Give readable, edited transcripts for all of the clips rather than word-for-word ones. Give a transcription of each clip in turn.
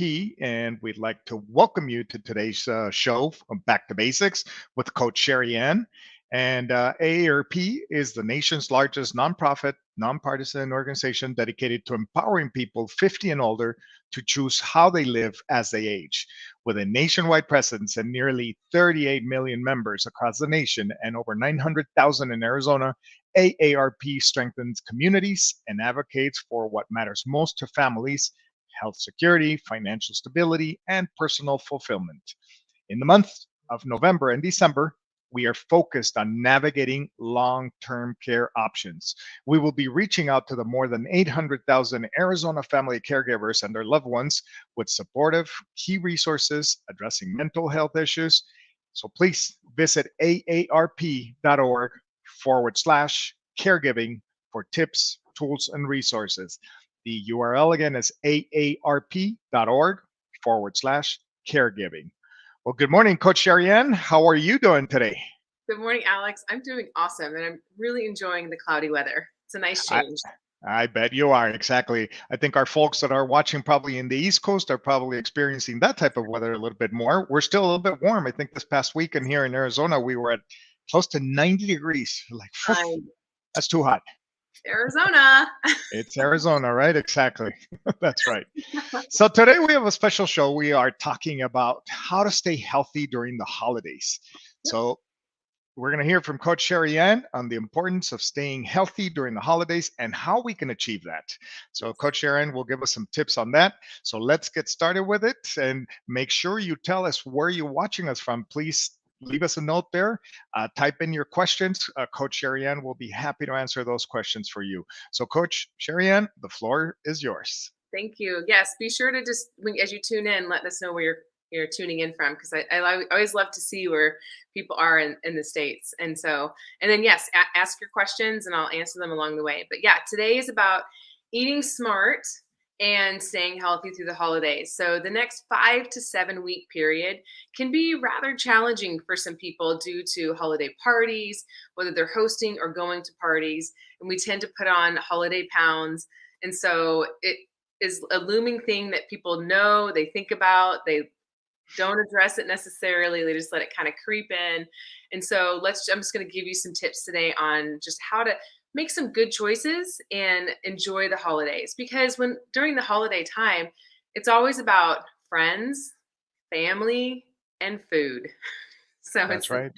and we'd like to welcome you to today's show from Back to Basics with Coach Sherry Ann. And AARP is the nation's largest nonprofit, nonpartisan organization dedicated to empowering people 50 and older to choose how they live as they age. With a nationwide presence and nearly 38 million members across the nation and over 900,000 in Arizona, AARP strengthens communities and advocates for what matters most to families: health security, financial stability, and personal fulfillment. In the month of November and December, we are focused on navigating long term care options. We will be reaching out to the more than 800,000 Arizona family caregivers and their loved ones with supportive key resources addressing mental health issues. So please visit aarp.org/caregiving for tips, tools, and resources. The URL again is aarp.org/caregiving. Well, good morning, Coach Sherry Ann. How are you doing today? Good morning, Alex. I'm doing awesome, and I'm really enjoying the cloudy weather. It's a nice I, change. I bet you are. Exactly. I think our folks that are watching probably in the East Coast are probably experiencing that type of weather a little bit more. We're still a little bit warm. I think this past weekend here in Arizona, we were at close to 90 degrees. Like, phew, I'm that's too hot. Arizona. It's Arizona, right? Exactly. That's right. So today we have a special show. We are talking about how to stay healthy during the holidays. Yep. So we're going to hear from Coach Sherry Ann on the importance of staying healthy during the holidays and how we can achieve that. So Coach Sherry Ann will give us some tips on that. So let's get started with it, and make sure you tell us where you're watching us from. Please leave us a note there. Type in your questions. Coach Sherry Ann will be happy to answer those questions for you. So Coach Sherry Ann, the floor is yours. Thank you. Yes, be sure to just as you tune in, let us know where you're tuning in from, because I always love to see where people are in the States. And then yes, ask your questions and I'll answer them along the way. But yeah, today is about eating smart and staying healthy through the holidays. So the next 5 to 7 week period can be rather challenging for some people due to holiday parties, whether they're hosting or going to parties. And we tend to put on holiday pounds. And so it is a looming thing that people know, they think about, they don't address it necessarily. They just let it kind of creep in. And so I'm just going to give you some tips today on just how to make some good choices and enjoy the holidays. Because during the holiday time, it's always about friends, family, and food. So That's right.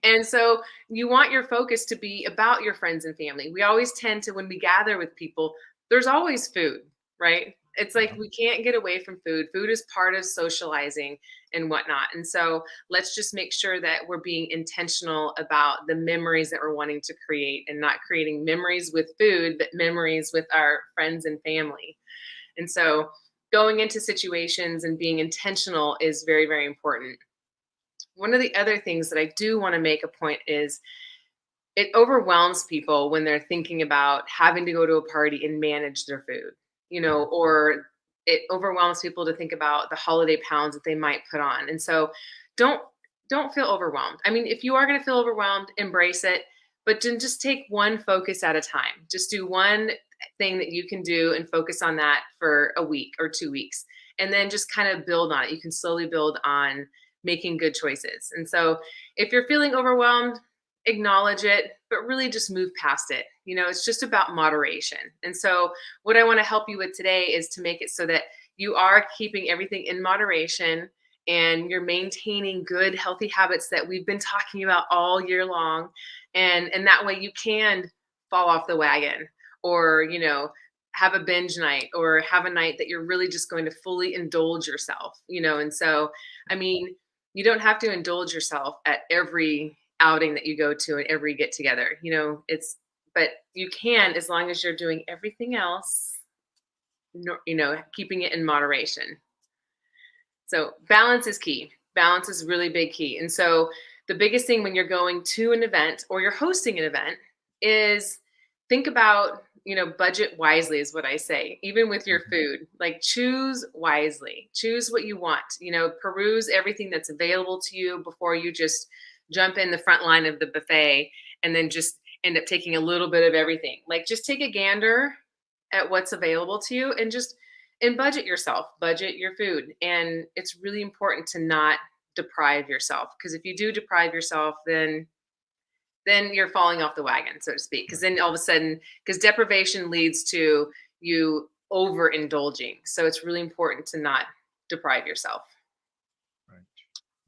and so you want your focus to be about your friends and family. We always tend to, when we gather with people, there's always food, right? It's like we can't get away from food. Food is part of socializing and whatnot. And so let's just make sure that we're being intentional about the memories that we're wanting to create, and not creating memories with food, but memories with our friends and family. And so going into situations and being intentional is very, very important. One of the other things that I do want to make a point is it overwhelms people when they're thinking about having to go to a party and manage their food, or it overwhelms people to think about the holiday pounds that they might put on. And so don't don't feel overwhelmed. I mean, if you are going to feel overwhelmed, embrace it, but just take one focus at a time. Just do one thing that you can do and focus on that for a week or 2 weeks, and then just kind of build on it. You can slowly build on making good choices. And so if you're feeling overwhelmed, acknowledge it, but really just move past it. It's just about moderation. And so what I want to help you with today is to make it so that you are keeping everything in moderation and you're maintaining good, healthy habits that we've been talking about all year long. And that way you can fall off the wagon, or, have a binge night, or have a night that you're really just going to fully indulge yourself, And so, I mean, you don't have to indulge yourself at every outing that you go to and every get together, but you can, as long as you're doing everything else, keeping it in moderation. So balance is key. Balance is really big key. And so the biggest thing when you're going to an event or you're hosting an event is think about, budget wisely is what I say, even with your food. Like, choose wisely, choose what you want, peruse everything that's available to you before you just jump in the front line of the buffet and then just end up taking a little bit of everything. Like, just take a gander at what's available to you and just and budget yourself, budget your food. And it's really important to not deprive yourself, because if you do deprive yourself, then you're falling off the wagon, so to speak. Because then all of a sudden, because deprivation leads to you overindulging. So it's really important to not deprive yourself. Right.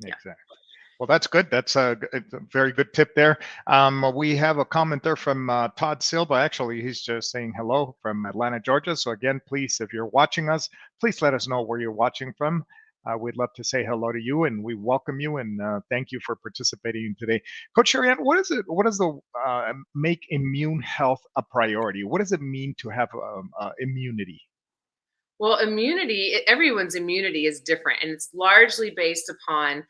Yeah. Exactly. Well, that's good. That's it's a very good tip there. We have a comment there from Todd Silva. Actually, he's just saying hello from Atlanta, Georgia. So again, please, if you're watching us, please let us know where you're watching from. We'd love to say hello to you, and we welcome you and thank you for participating today. Coach Sherry, what is it? What does the make immune health a priority? What does it mean to have immunity? Well, immunity, everyone's immunity is different, and it's largely based upon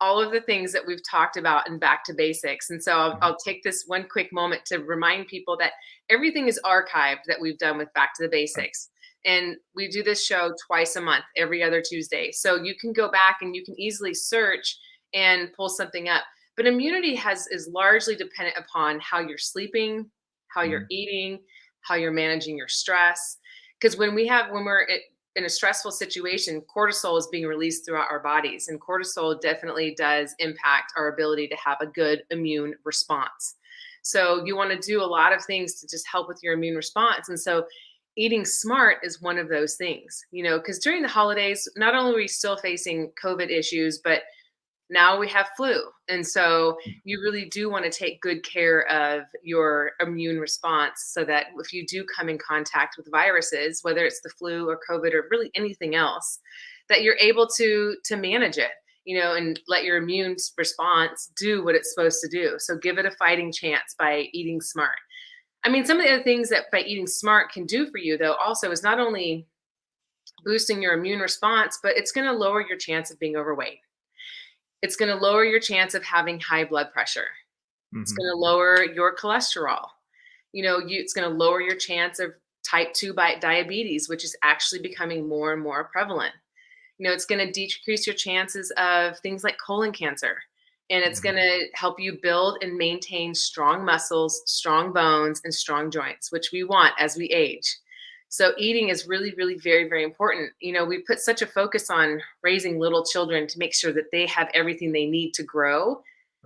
all of the things that we've talked about in Back to Basics. And so I'll take this one quick moment to remind people that everything is archived that we've done with Back to the Right. Basics. And we do this show twice a month, every other Tuesday. So you can go back and you can easily search and pull something up. But immunity is largely dependent upon how you're sleeping, how you're Mhm. eating, how you're managing your stress. Because when we're in a stressful situation, cortisol is being released throughout our bodies, and cortisol definitely does impact our ability to have a good immune response. So you want to do a lot of things to just help with your immune response. And so eating smart is one of those things, because during the holidays, not only are we still facing COVID issues, but now we have flu. And so you really do want to take good care of your immune response so that if you do come in contact with viruses, whether it's the flu or COVID or really anything else, that you're able to manage it, and let your immune response do what it's supposed to do. So give it a fighting chance by eating smart. I mean, some of the other things that by eating smart can do for you, though, also is not only boosting your immune response, but it's going to lower your chance of being overweight. It's going to lower your chance of having high blood pressure. It's Mhm. going to lower your cholesterol. It's going to lower your chance of type 2 diabetes, which is actually becoming more and more prevalent. It's going to decrease your chances of things like colon cancer. And it's Mhm. going to help you build and maintain strong muscles, strong bones, and strong joints, which we want as we age. So eating is really, really very, very important. We put such a focus on raising little children to make sure that they have everything they need to grow.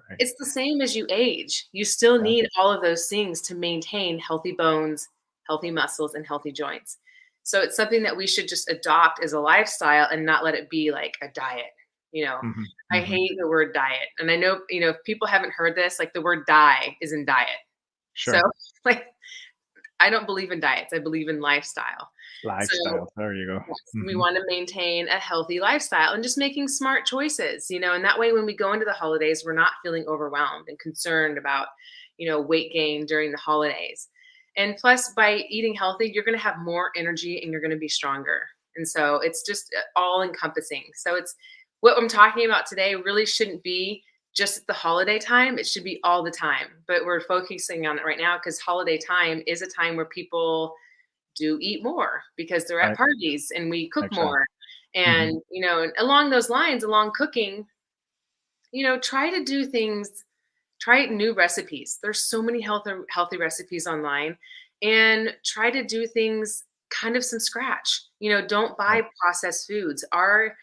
Right. It's the same as you age. You still Yeah. need all of those things to maintain healthy bones, healthy muscles, and healthy joints. So it's something that we should just adopt as a lifestyle and not let it be like a diet. You know, Mhm. I Mhm. hate the word diet. And I know, if people haven't heard this, like the word die is in diet. So Sure. like I don't believe in diets. I believe in lifestyle. So Lifestyle. There you go. yes, we Mhm. want to maintain a healthy lifestyle and just making smart choices, and that way when we go into the holidays, we're not feeling overwhelmed and concerned about, weight gain during the holidays. And plus, by eating healthy, you're going to have more energy and you're going to be stronger. And so it's just all encompassing. So it's what I'm talking about today really shouldn't be just at the holiday time. It should be all the time. But we're focusing on it right now because holiday time is a time where people do eat more because they're at Right. parties and we cook Exactly. more. Mhm. And, and along those lines, along cooking, try to do things, try new recipes. There's so many healthy recipes online, and try to do things kind of from scratch. Don't buy Right. processed foods. Our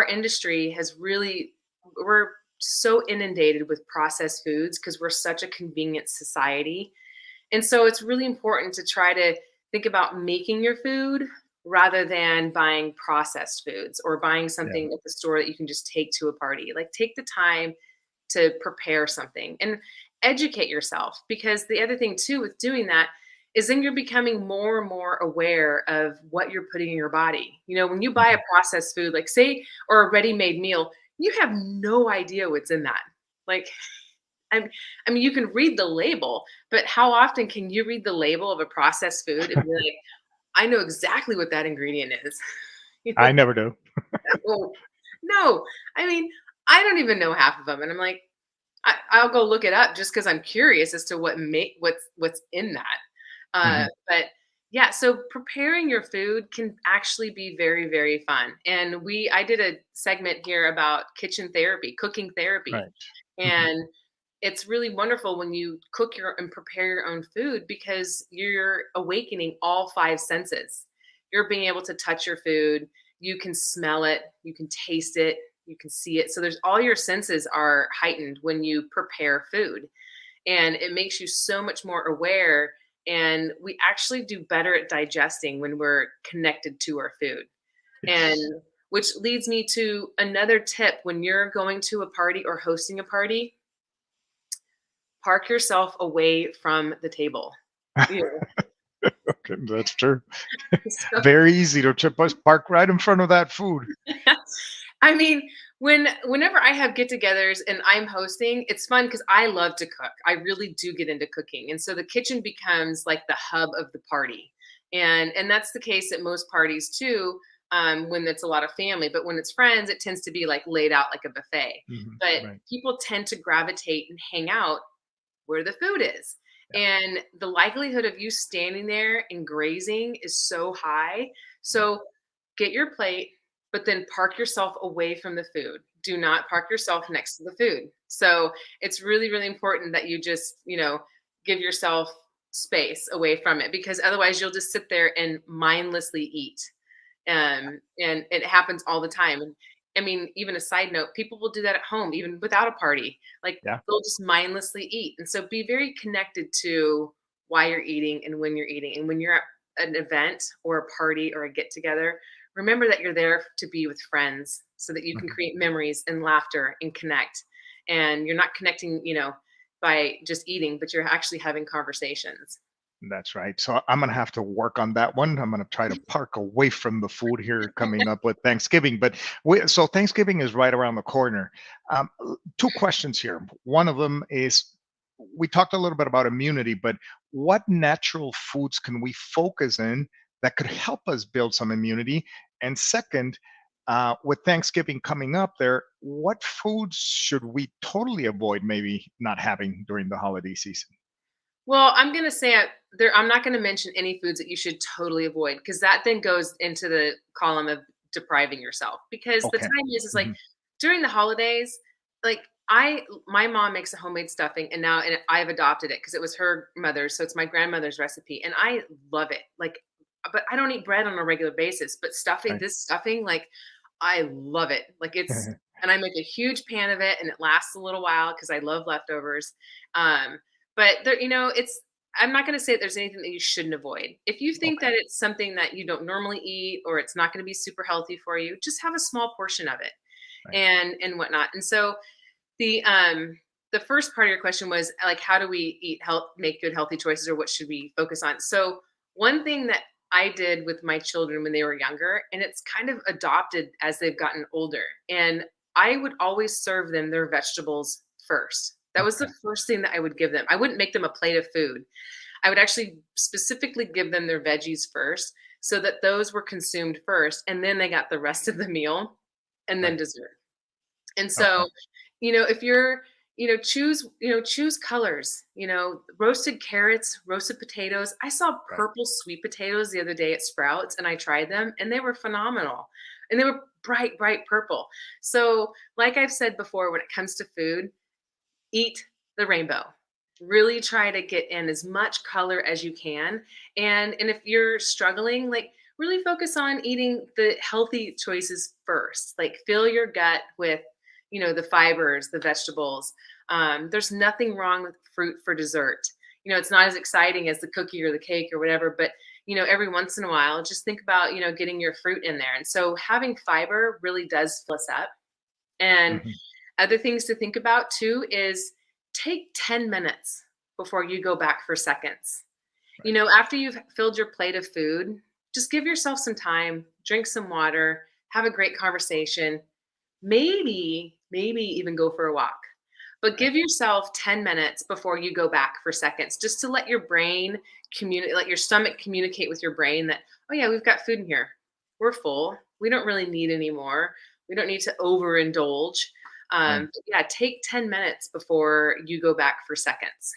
industry has really we're so inundated with processed foods because we're such a convenient society, and so it's really important to try to think about making your food rather than buying processed foods or buying Yeah. something at the store that you can just take to a party. Like take the time to prepare something and educate yourself, because the other thing too with doing that is then you're becoming more and more aware of what you're putting in your body. When you buy a Mhm. processed food, like say, or a ready-made meal, you have no idea what's in that. Like I I mean, you can read the label, but how often can you read the label of a processed food and be like, "I know exactly what that ingredient is." You I know? never do. No. No. I mean, I don't even know half of them, and I'm like, I'll go look it up just because 'cause I'm curious as to what's in that. Mhm. But yeah, so preparing your food can actually be very, very fun, and I did a segment here about kitchen therapy, cooking therapy, Right. Mhm. and it's really wonderful when you cook your and prepare your own food because you're awakening all five senses. you're being able to touch your food, you can smell it, you can taste it, you can see it. So there's all your senses are heightened when you prepare food, and it makes you so much more aware, and we actually do better at digesting when we're connected to our food. And Yes. which leads me to another tip: when you're going to a party or hosting a party, park yourself away from the table. You Okay, that's true. know, Very easy to trip us park right in front of that food. so I mean, whenever I have get-togethers and I'm hosting, it's fun because I love to cook. I really do get into cooking, and so the kitchen becomes like the hub of the party, and that's the case at most parties too. When it's a lot of family, but when it's friends, it tends to be like laid out like a buffet. Mhm. But Right. people tend to gravitate and hang out where the food is. Yeah. And the likelihood of you standing there and grazing is so high. Yeah. So get your plate, but then park yourself away from the food. Do not park yourself next to the food. So it's really, really important that you just, give yourself space away from it, because otherwise you'll just sit there and mindlessly eat. And it happens all the time. And I mean, even a side note, people will do that at home, even without a party. Like, Yeah. they'll just mindlessly eat. And so be very connected to why you're eating and when you're eating. And when you're at an event or a party or a get together, remember that you're there to be with friends so that you can Mhm. create memories and laughter and connect. And you're not connecting, by just eating, but you're actually having conversations. That's right. So I'm gonna have to work on that one. I'm gonna try to park away from the food here coming up with Thanksgiving. But so Thanksgiving is right around the corner. Two questions here. One of them is we talked a little bit about immunity, but what natural foods can we focus in that could help us build some immunity? And second, with Thanksgiving coming up there, what foods should we totally avoid maybe not having during the holiday season? Well, I'm gonna say I'm not gonna mention any foods that you should totally avoid, because that then goes into the column of depriving yourself. Because the Okay. time is like Mhm. during the holidays, like my mom makes a homemade stuffing, and I've adopted it because it was her mother's, so it's my grandmother's recipe, and I love it. Like, but I don't eat bread on a regular basis. But Right. this stuffing, like, I love it. Like, and I make a huge pan of it, and it lasts a little while because I love leftovers. Um, but there, it's I'm not going to say that there's anything that you shouldn't avoid. If you think Okay. that it's something that you don't normally eat, or it's not going to be super healthy for you, just have a small portion of it, Right. and whatnot. And so the um the first part of your question was like, how do we make good healthy choices, or what should we focus on? So one thing that I did with my children when they were younger, and it's kind of adopted as they've gotten older, and I would always serve them their vegetables first. That was Okay. the first thing that I would give them. I wouldn't make them a plate of food. I would actually specifically give them their veggies first, so that those were consumed first, and then they got the rest of the meal, and then Right. dessert. And Okay. so, if you're, choose colors, roasted carrots, roasted potatoes. I saw Right. purple sweet potatoes the other day at Sprouts, and I tried them, and they were phenomenal. And they were bright, bright purple. So, like I've said before, when it comes to food, eat the rainbow. Really try to get in as much color as you can. And if you're struggling, like, really focus on eating the healthy choices first. Like, fill your gut with, the fibers, the vegetables. There's nothing wrong with fruit for dessert. It's not as exciting as the cookie or the cake or whatever, but every once in a while, just think about, getting your fruit in there. And so having fiber really does fill us up. And Mhm. other things to think about too is take 10 minutes before you go back for seconds. Right. After you've filled your plate of food, just give yourself some time, drink some water, have a great conversation, maybe even go for a walk. But Right. give yourself 10 minutes before you go back for seconds, just to let your brain communicate, let your stomach communicate with your brain that, oh yeah, we've got food in here. We're full. We don't really need any more. We don't need to overindulge. Right. But yeah, take 10 minutes before you go back for seconds.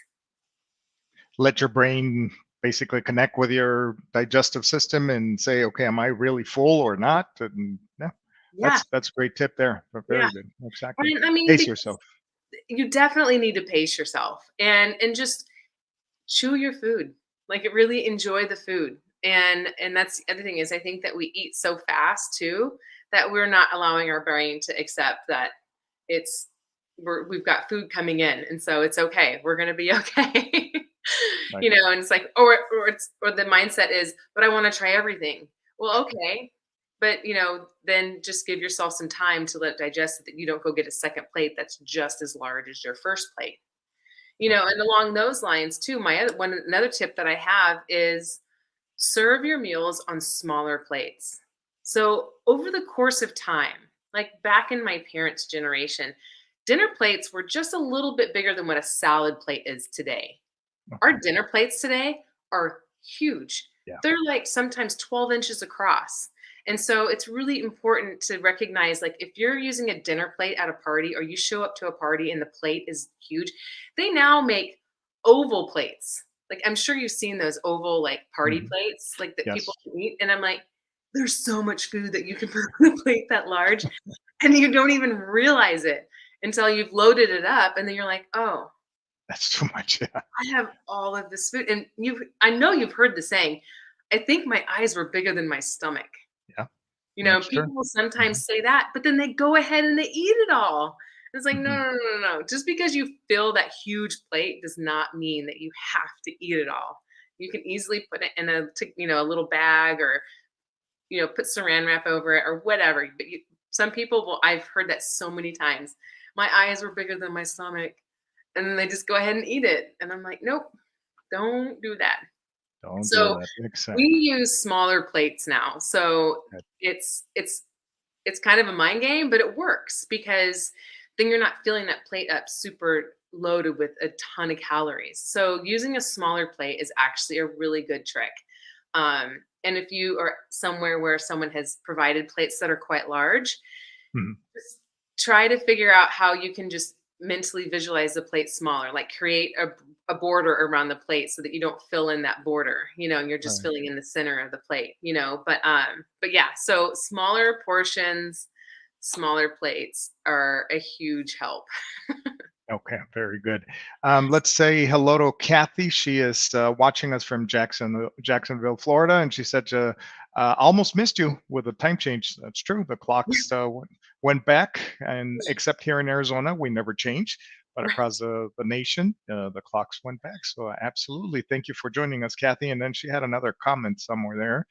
Let your brain basically connect with your digestive system and say, okay, am I really full or not? And yeah, Yeah, that's a great tip there. But yeah. very good. Exactly. And I mean, Pace because yourself. you definitely need to pace yourself, and just chew your food. Like, really enjoy the food. And that's the other thing is I think that we eat so fast too that we're not allowing our brain to accept that it's we've got food coming in, and so it's okay. We're gonna be okay. Right. And it's like, or the mindset is, but I want to try everything. Well, okay, but then just give yourself some time to let it digest so that you don't go get a second plate that's just as large as your first plate. Okay. And along those lines too, another tip that I have is serve your meals on smaller plates. So, over the course of time, like back in my parents' generation, dinner plates were just a little bit bigger than what a salad plate is today. Our Okay. dinner plates today are huge. Yeah. They're like sometimes 12 inches across. And so it's really important to recognize, like, if you're using a dinner plate at a party or you show up to a party and the plate is huge, they now make oval plates. Like, I'm sure you've seen those oval, like, party Hmm. plates, like, that people Yes. can eat. And I'm like, there's so much food that you can put on a plate that large, and you don't even realize it until you've loaded it up. And then you're like, oh, That's too much. Yeah. I have all of this food. And I know you've heard the saying, I think my eyes were bigger than my stomach. Yeah. That's true. People Hmm. sometimes say that, but then they go ahead and they eat it all. It's like, no, Hmm. no, no, no, no. Just because you fill that huge plate does not mean that you have to eat it all. You can easily put it in a little bag, or, put saran wrap over it or whatever. But some people will, I've heard that so many times. My eyes were bigger than my stomach. And then they just go ahead and eat it. And I'm like, nope, don't do that. Don't do So that. we Exactly. use smaller plates now. So Good. it's kind of a mind game, but it works because then you're not filling that plate up super loaded with a ton of calories. So using a smaller plate is actually a really good trick. And if you are somewhere where someone has provided plates that are quite large, Mhm. just try to figure out how you can just mentally visualize the plate smaller, like create a border around the plate so that you don't fill in that border, and you're just Right. filling in the center of the plate, but yeah, so smaller portions, smaller plates are a huge help. Okay, very good. Let's say hello to Kathy. She is watching us from Jacksonville, Florida, and she said, "Almost missed you with the time change." That's true. The clocks went back, and except here in Arizona, we never change. But Right. across the nation, the clocks went back. So absolutely, thank you for joining us, Kathy. And then she had another comment somewhere there.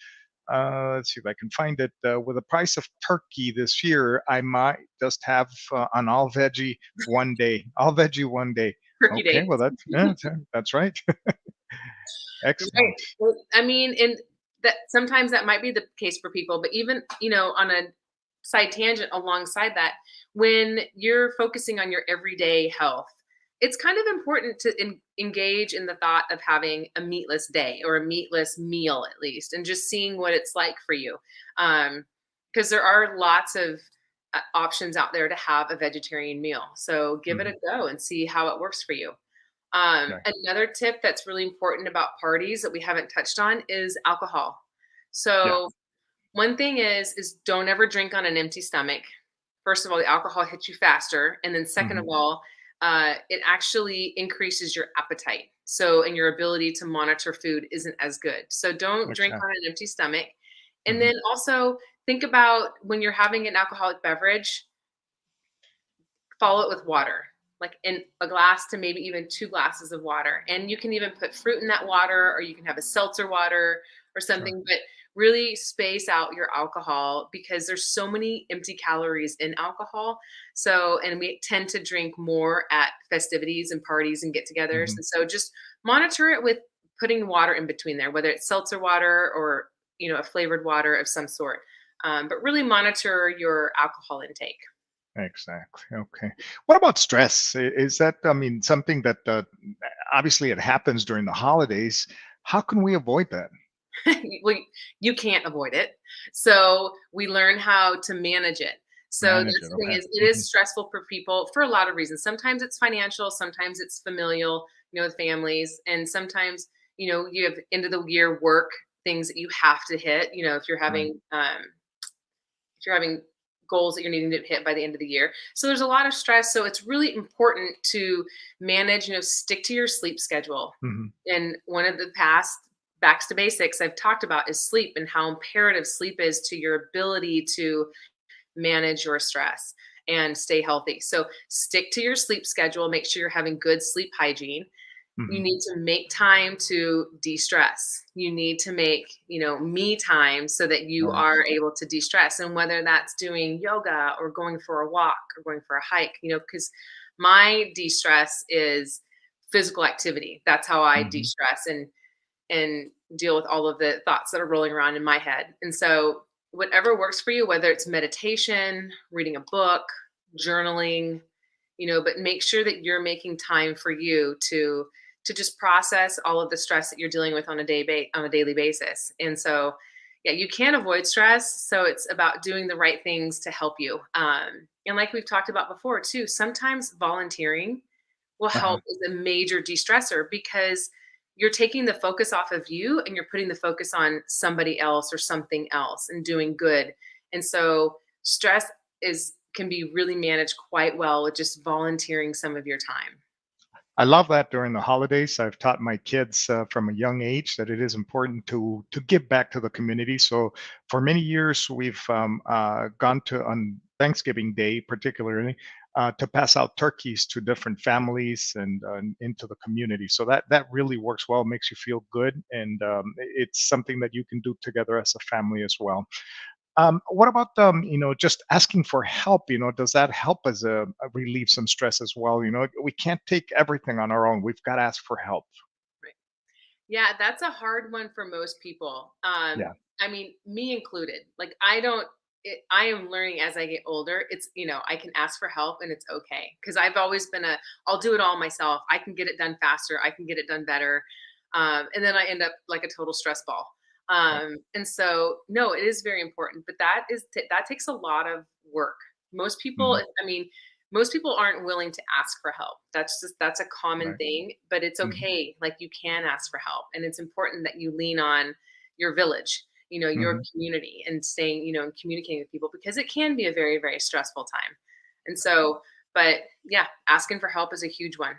Let's see if I can find it. With the price of turkey this year, I might just have an all veggie one day. All veggie one day. Turkey Okay, well days. that's right. Right. Excellent. Well, I mean, and that sometimes that might be the case for people, but even, on a side tangent alongside that, when you're focusing on your everyday health, it's kind of important to engage in the thought of having a meatless day or a meatless meal at least, and just seeing what it's like for you. Because there are lots of options out there to have a vegetarian meal. So give it Mhm. a go and see how it works for you. Right. Another tip that's really important about parties that we haven't touched on is alcohol. Yeah. So one thing is don't ever drink on an empty stomach. First of all, the alcohol hits you faster, and then second Hmm. of all, it actually increases your appetite. So, and your ability to monitor food isn't as good. So don't drink on Exactly. an empty stomach. And Hmm. then also think about when you're having an alcoholic beverage, follow it with water, like in a glass to maybe even 2 glasses of water. And you can even put fruit in that water, or you can have a seltzer water or Sure. something, but really space out your alcohol because there's so many empty calories in alcohol. So, and we tend to drink more at festivities and parties and get togethers. Hmm. And so just monitor it with putting water in between there, whether it's seltzer water or, a flavored water of some sort. But really monitor your alcohol intake. Exactly. Okay. What about stress? Is that, I mean, something that obviously it happens during the holidays? How can we avoid that? Well, you can't avoid it. So we learn how to manage it. So Manage that's it. the thing Okay. is it Hmm. is stressful for people for a lot of reasons. Sometimes it's financial, sometimes it's familial, with families, and sometimes, you have end of the year work things that you have to hit, Right. if you're having goals that you're needing to hit by the end of the year. So there's a lot of stress. So it's really important to manage, stick to your sleep schedule. Hmm. And one of the past back to basics I've talked about is sleep and how imperative sleep is to your ability to manage your stress and stay healthy. So stick to your sleep schedule, make sure you're having good sleep hygiene. You Hmm. need to make time to de-stress. You need to make, me time so that you Right. are able to de-stress. And whether that's doing yoga or going for a walk or going for a hike, because my de-stress is physical activity. That's how I Hmm. de-stress and deal with all of the thoughts that are rolling around in my head. And so whatever works for you, whether it's meditation, reading a book, journaling, but make sure that you're making time for you to just process all of the stress that you're dealing with on a daily basis. And so, yeah, you can't avoid stress. So it's about doing the right things to help you. And like we've talked about before too, sometimes volunteering will Uh-huh. help as a major de-stressor because you're taking the focus off of you and you're putting the focus on somebody else or something else and doing good. And so stress is can be really managed quite well with just volunteering some of your time. I love that during the holidays. I've taught my kids from a young age that it is important to give back to the community. So for many years, we've gone to on Thanksgiving Day, particularly, to pass out turkeys to different families and into the community. So that really works well, makes you feel good, and it's something that you can do together as a family as well. What about just asking for help? Does that help as relieve some stress as well? We can't take everything on our own. We've got to ask for help. Right. Yeah, that's a hard one for most people. Yeah. I mean, me included. Like, I don't. I am learning as I get older. It's I can ask for help and it's okay because I've always been I'll do it all myself. I can get it done faster. I can get it done better, and then I end up like a total stress ball. And so, no, it is very important, but that takes a lot of work. Most people, Hmm. I mean, most people aren't willing to ask for help. That's a common Right. thing, but it's Hmm. okay. Like you can ask for help, and it's important that you lean on your village, your Hmm. community, and staying, and communicating with people because it can be a very, very stressful time. And so, but yeah, asking for help is a huge one.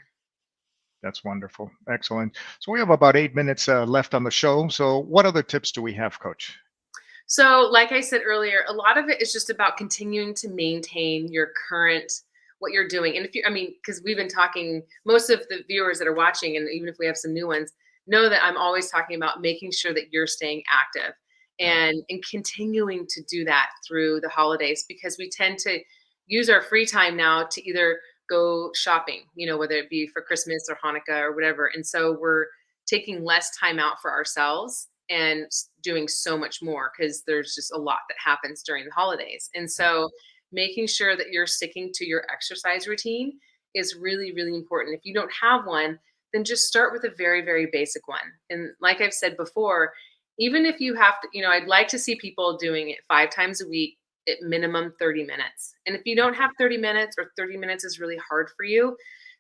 That's wonderful. Excellent. So we have about 8 minutes left on the show. So what other tips do we have, Coach? So, like I said earlier, a lot of it is just about continuing to maintain your current what you're doing. And if you, I mean, because we've been talking, most of the viewers that are watching, and even if we have some new ones, know that I'm always talking about making sure that you're staying active Right. and continuing to do that through the holidays because we tend to use our free time now to either go shopping, whether it be for Christmas or Hanukkah or whatever. And so we're taking less time out for ourselves and doing so much more because there's just a lot that happens during the holidays. And so making sure that you're sticking to your exercise routine is really, really important. If you don't have one, then just start with a very, very basic one. And like I've said before, even if you have to, I'd like to see people doing it 5 times a week at minimum 30 minutes. And if you don't have 30 minutes or 30 minutes is really hard for you,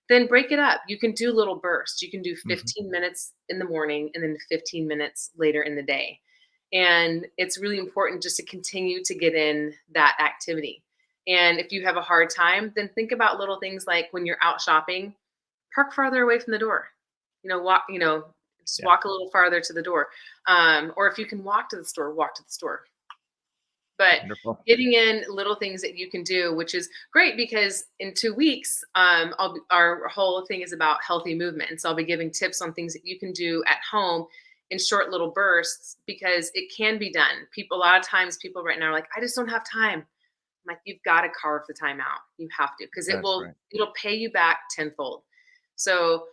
then break it up. You can do little bursts. You can do Hmm. 15 minutes in the morning and then 15 minutes later in the day. And it's really important just to continue to get in that activity. And if you have a hard time, then think about little things like when you're out shopping, park farther away from the door. Walk, just Yeah. walk a little farther to the door. Or if you can walk to the store, walk to the store. But Wonderful. getting in little things that you can do, which is great because in 2 weeks, our whole thing is about healthy movement. And so I'll be giving tips on things that you can do at home in short little bursts because it can be done. A lot of times people right now are like, I just don't have time. I'm like, you've got to carve the time out. You have to, because That's right. it'll pay you back tenfold. So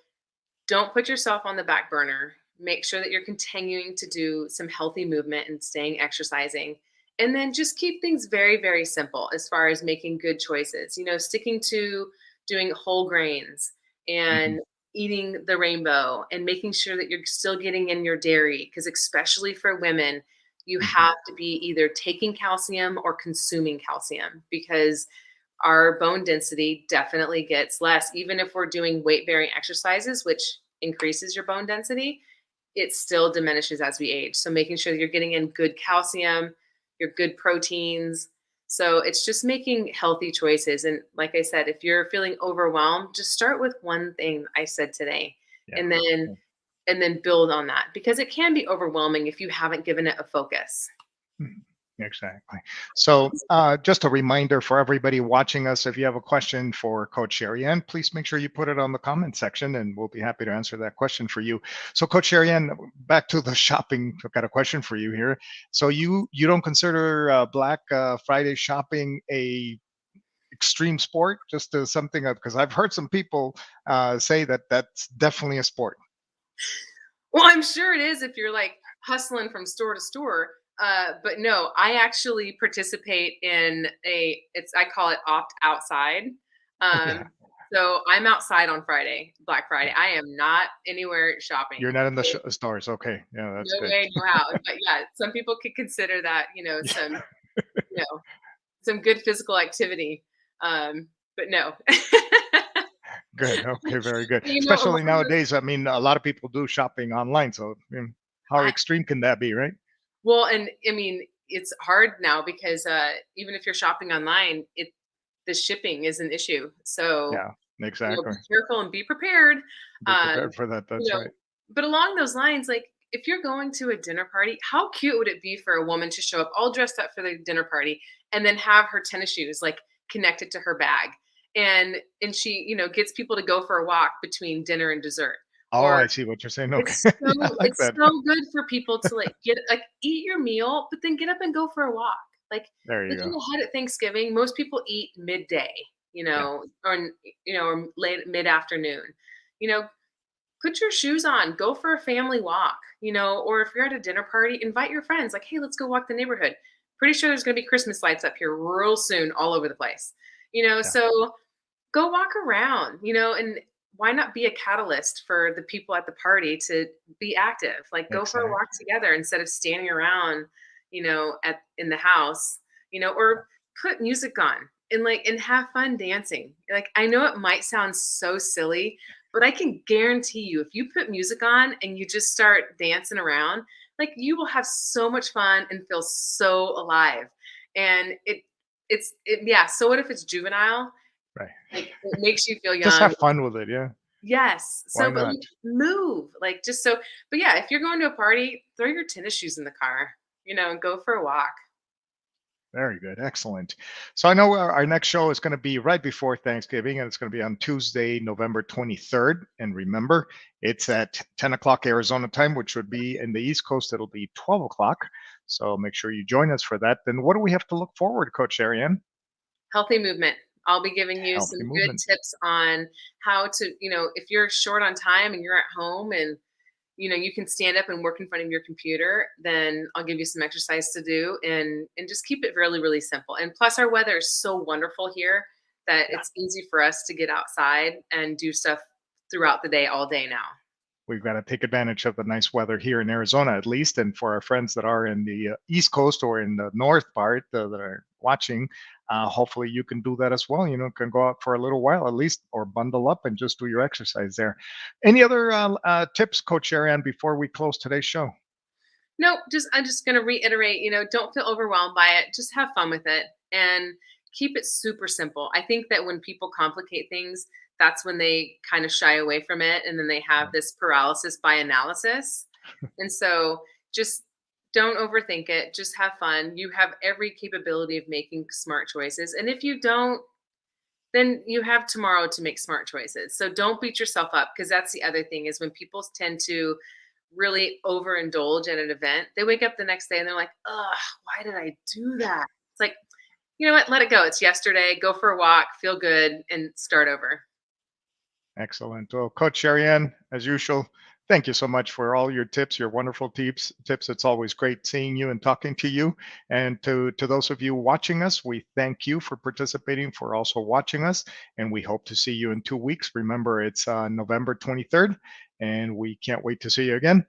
don't put yourself on the back burner. Make sure that you're continuing to do some healthy movement and staying exercising. And then just keep things very, very simple as far as making good choices. Sticking to doing whole grains Hmm. and eating the rainbow and making sure that you're still getting in your dairy. Because, especially for women, you Hmm. have to be either taking calcium or consuming calcium because our bone density definitely gets less. Even if we're doing weight bearing exercises, which increases your bone density, it still diminishes as we age. So making sure that you're getting in good calcium, your good proteins. So it's just making healthy choices. And like I said, if you're feeling overwhelmed, just start with one thing I said today. Yeah. And then Yeah. and then build on that, because it can be overwhelming if you haven't given it a focus. Mhm. Exactly. So, just a reminder for everybody watching us, if you have a question for Coach Sherry Ann, please make sure you put it on the comment section and we'll be happy to answer that question for you. So, Coach Sherry Ann, back to the shopping, I've got a question for you here. So, you don't consider Black Friday shopping a extreme sport, just as something because I've heard some people say that that's definitely a sport. Well, I'm sure it is if you're like hustling from store to store. But no, I actually participate in I call it opt outside. Yeah. Um, so I'm outside on Friday, Black Friday. I am not anywhere You're shopping. not in the stores. Okay. Yeah, that's No good. way, no how. But yeah, some people could consider that, you know, some good physical activity. But no. Good. Okay, very good. Along Especially those nowadays, I mean, a lot of people do shopping online. So, how I extreme can that be, right? well, and I mean, it's hard now because even if you're shopping online, the shipping is an issue. So, Yeah, exactly. be careful and be prepared. Be Um, prepared for that. you That's know, right. but along those lines, like if you're going to a dinner party, how cute would it be for a woman to show up all dressed up for the dinner party and then have her tennis shoes like connected to her bag, and she, gets people to go for a walk between dinner and dessert. Oh, Or I see what you're saying. Okay. it's so Yeah, I like it's that. so good for people to, eat your meal, but then get up and go for a walk. Like, There you looking go. ahead at Thanksgiving, most people eat midday, Yeah, or late mid-afternoon. You know, put your shoes on, go for a family walk, or if you're at a dinner party, invite your friends, like, "Hey, let's go walk the neighborhood." Pretty sure there's gonna be Christmas lights up here real soon all over the place. yeah, So go walk around, and why not be a catalyst for the people at the party to be active? Like, go for a walk exactly. together instead of standing around, at in the house, or put music on and have fun dancing. Like, I know it might sound so silly, but I can guarantee you if you put music on and you just start dancing around, like, you will have so much fun and feel so alive. And yeah, so what if it's juvenile? Right. Like, it makes you feel Just young. have fun with it. Yeah. Yes. Why So, but not? move, like, just so but yeah, if you're going to a party, throw your tennis shoes in the car, and go for a walk. Very good. Excellent. So I know our next show is going to be right before Thanksgiving, and it's going to be on Tuesday, November 23rd. And remember, it's at 10 o'clock Arizona time, which would be in the East Coast, it'll be 12 o'clock. So make sure you join us for that. Then what do we have to look forward, Coach Ariane? Healthy movement. I'll be giving you Healthy some good movement. tips on how to, if you're short on time and you're at home and you can stand up and work in front of your computer, then I'll give you some exercise to do, and just keep it really, really simple. And plus our weather is so wonderful here that Yeah. it's easy for us to get outside and do stuff throughout the day, all day now. We've got to take advantage of the nice weather here in Arizona, at least. And for our friends that are in the East Coast or in the North part that are watching, hopefully you can do that as well. Can go out for a little while at least, or bundle up and just do your exercise there. Any other tips, Coach Ariane, before we close today's show? No, I'm just going to reiterate, don't feel overwhelmed by it. Just have fun with it and keep it super simple. I think that when people complicate things, that's when they kind of shy away from it, and then they have Yeah. this paralysis by analysis. And so just don't overthink it. Just have fun. You have every capability of making smart choices. And if you don't, then you have tomorrow to make smart choices. So don't beat yourself up, because that's the other thing is when people tend to really overindulge at an event, they wake up the next day and they're like, "Ugh, why did I do that?" It's like, you know what? Let it go. It's yesterday. Go for a walk, feel good, and start over. Excellent. Well, Coach Ariane, as usual, thank you so much for all your tips, your wonderful tips. Tips. It's always great seeing you and talking to you. And to those of you watching us, we thank you for participating, for also watching us, and we hope to see you in 2 weeks. Remember, it's November 23rd, and we can't wait to see you again.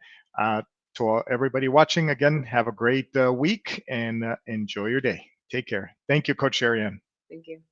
To everybody watching, again, have a great week and enjoy your day. Take care. Thank you, Coach Ariane. Thank you.